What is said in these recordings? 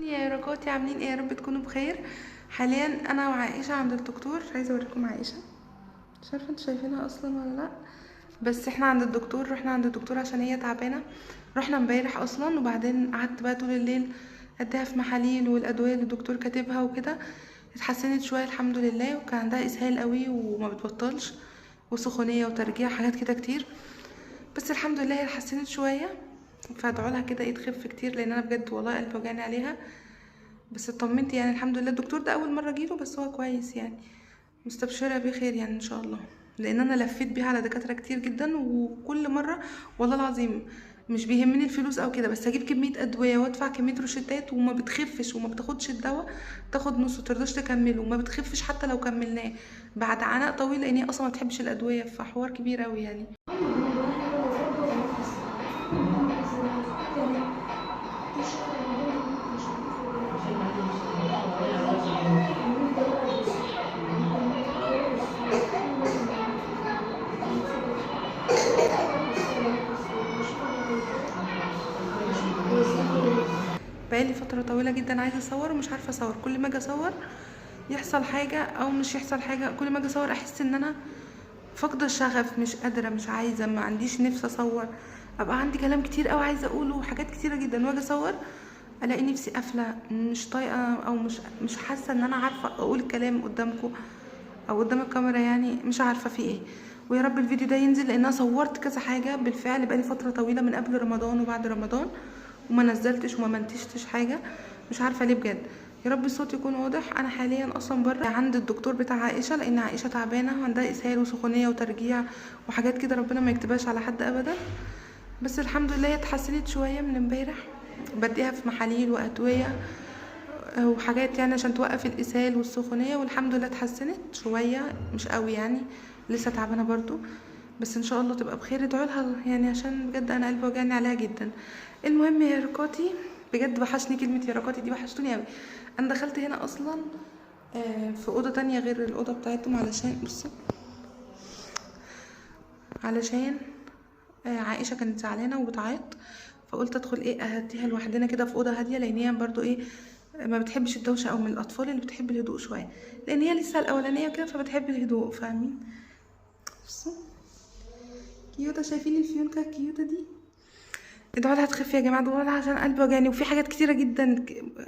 يا رجاتي عاملين ايه؟ يا رب تكونوا بخير. حاليا انا وعائشه عند الدكتور. عايزه اوريكم عائشه، مش عارفه انتوا شايفينها اصلا ولا لا، بس احنا عند الدكتور. رحنا عند الدكتور عشان هي تعبانه. رحنا امبارح اصلا، وبعدين قعدت بقى طول الليل اديها في محاليل والادويه اللي الدكتور كاتبها وكده. اتحسنت شويه الحمد لله، وكان عندها اسهال قوي وما بتبطلش، وسخونيه وترجيع حاجات كده كتير، بس الحمد لله هي اتحسنت شويه. فادعوا لها كده تخف كتير، لان انا بجد والله قلبي وجعني عليها. بس اطمنت يعني الحمد لله. الدكتور ده اول مره اجيله، بس هو كويس يعني، مستبشره بخير يعني ان شاء الله. لان انا لفيت بيها على دكاتره كتير جدا، وكل مره والله العظيم مش بيهمني الفلوس او كده، بس اجيب كميه ادويه وادفع كميه روشتات وما بتخفش، وما بتاخدش الدواء، تاخد نص وترضاش تكمله، وما بتخفش حتى لو كملناه بعد عناء طويل، لان هي اصلا ما بتحبش الادويه، فحوار كبير قوي يعني. بقالي فتره طويله جدا عايزه اصور ومش عارفه اصور. كل ما اجي اصور يحصل حاجه او مش يحصل حاجه، كل ما اجي اصور احس ان انا فاقده الشغف، مش قادره، مش عايزه، ما عنديش نفس اصور. ابقى عندي كلام كتير قوي عايزه اقوله وحاجات كتيره جدا، واجي اصور الاقي نفسي قافله، مش طايقه، او مش حاسه ان انا عارفه اقول الكلام قدامكم او قدام الكاميرا، يعني مش عارفه في ايه. ويا رب الفيديو ده ينزل، لان انا صورت كذا حاجه بالفعل بقالي فتره طويله من قبل رمضان وبعد رمضان، وما نزلتش وما منتجتش حاجه، مش عارفه ليه بجد. يا رب الصوت يكون واضح. انا حاليا اصلا بره عند الدكتور بتاع عائشه، لان عائشه تعبانه وعندها اسهال وسخونيه وترجيع وحاجات كده، ربنا ما يكتبهاش على حد ابدا. بس الحمد لله هي اتحسنت شويه من امبارح، بديها في محاليل وادويه وحاجات يعني عشان توقف الاسهال والسخونيه، والحمد لله اتحسنت شويه، مش قوي يعني، لسه تعبانه برضو، بس ان شاء الله تبقى بخير. ادعوا لها يعني، عشان بجد انا قلبي وجعني عليها جدا. المهم يا ركاتي، بجد وحشني كلمه يا ركاتي دي، وحشتوني قوي. انا دخلت هنا اصلا في اوضه تانية غير الاوضه بتاعتهم، علشان بصوا، علشان عائشه كانت زعلانه وبتعيط، فقلت ادخل اهديها لوحدنا كده في اوضه هاديه، لان هي برضو ما بتحبش الدوشه، او من الاطفال اللي بتحب الهدوء شويه، لان هي لسه الاولانيه كده، فبتحب الهدوء، فاهمين؟ بصوا كيوته، شايفين الفيونكه الكيوته دي؟ ادعوا لها تخف يا جماعه، ادعوا لها عشان قلبي وجعني. وفي حاجات كتيره جدا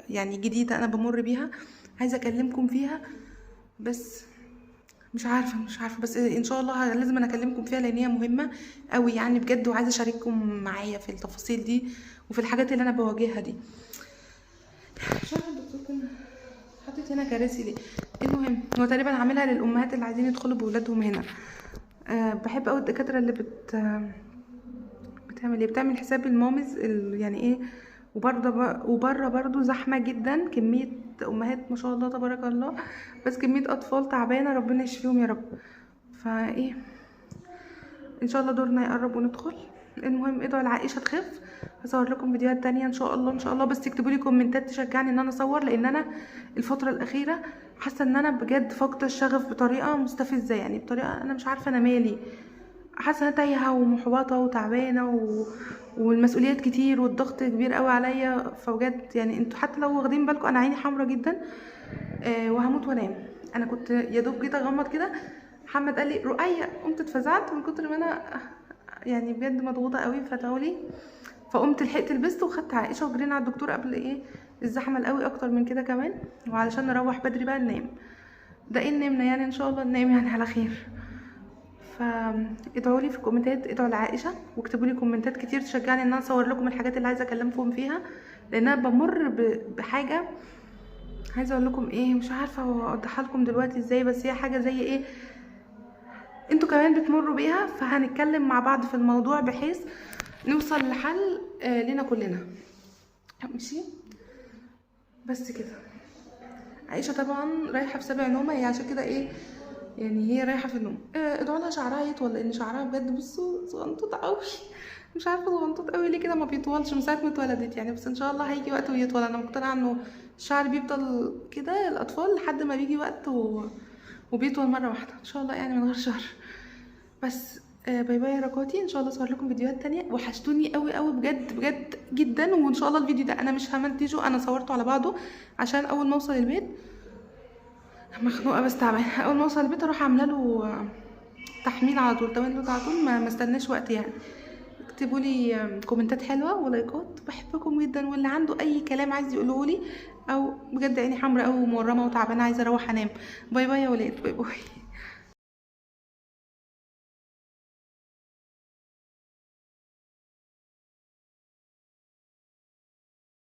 يعني جديده انا بمر بيها، عايزه اكلمكم فيها، بس مش عارفه بس ان شاء الله لازم انا اكلمكم فيها، لان هي مهمه قوي يعني بجد، وعايزه اشارككم معايا في التفاصيل دي وفي الحاجات اللي انا بواجهها دي. مش عارفه الدكتور كان حاطط هنا كراسي ليه. المهم هو تقريبا عاملها للامهات اللي عايزين يدخلوا بولادهم هنا. بحب قوي الدكاتره اللي بتعمل بتعمل حساب المامز يعني ايه. وبره برضو زحمه جدا، كميه امهات ما شاء الله تبارك الله، بس كميه اطفال تعبانه، ربنا يشفيهم يا رب. فايه ان شاء الله دورنا يقرب وندخل. المهم ادعوا لعائشه تخف. هصور لكم فيديوهات تانية ان شاء الله ان شاء الله، بس تكتبوا لي كومنتات تشجعني ان انا اصور، لان انا الفتره الاخيره حاسه ان انا بجد فاقده الشغف بطريقه مستفزه، يعني بطريقه انا مش عارفه انا مالي، حاسه انا تايهه ومحبطه وتعبانه والمسؤوليات كتير والضغط كبير قوي عليا. فبجد يعني انتوا حتى لو واخدين بالكم انا عيني حمرا جدا، وهموت وانام. انا كنت يا دوب جيت اغمض كده، محمد قال لي رؤية، قمت اتفزعت من كتر ما انا يعني بجد مضغوطه قوي، فتعولي. فقمت لحقت لبست وخدت عائشه وجرينا على الدكتور قبل الزحمه القوي اكتر من كده كمان، وعلشان نروح بدري بقى ننام. ده نمنا يعني ان شاء الله ننام يعني على خير. فادعوا لي في الكومنتات، ادعوا لعائشه، واكتبوا لي كومنتات كتير تشجعني ان انا اصور لكم الحاجات اللي عايزه اكلمكم فيها، لان انا بمر بحاجه عايزه اقول لكم مش عارفه اوضحها لكم دلوقتي ازاي، بس هي حاجه زي انتوا كمان بتمروا بيها، فهنتكلم مع بعض في الموضوع بحيث نوصل لحل لنا كلنا. ماشي، بس كده. عائشه طبعا رايحه في 7 نومه، هي عشان كده يعني هي رايحه في النوم. ادعوا لها شعرها يطول، لان شعرها بجد بصوا صغنطوط قوي، مش عارفه صغنطوط قوي ليه كده، ما بيطولش من ساعه ما اتولدت يعني، بس ان شاء الله هيجي وقت ويطول. انا مقتنعه انه الشعر بيفضل كده الاطفال لحد ما بيجي وقت وبيطول مره واحده ان شاء الله، يعني من غير شهر. بس باي باي يا ركاتي، ان شاء الله اصور لكم فيديوهات تانية. وحشتوني قوي قوي بجد بجد جدا. وان شاء الله الفيديو ده انا مش همنتجه، انا صورته على بعضه عشان اول ما اوصل البيت، مخنوقه بس تعبانه، اول ما اوصل البيت اروح عامله له تحميل على طول، داونلود على طول، ما استناش وقت يعني. اكتبوا لي كومنتات حلوه ولايكات، بحبكم جدا. واللي عنده اي كلام عايز يقوله لي، او بجد عيني حمراء قوي ومورمه وتعبانه عايزه اروح انام. باي باي يا ولاد، باي باي.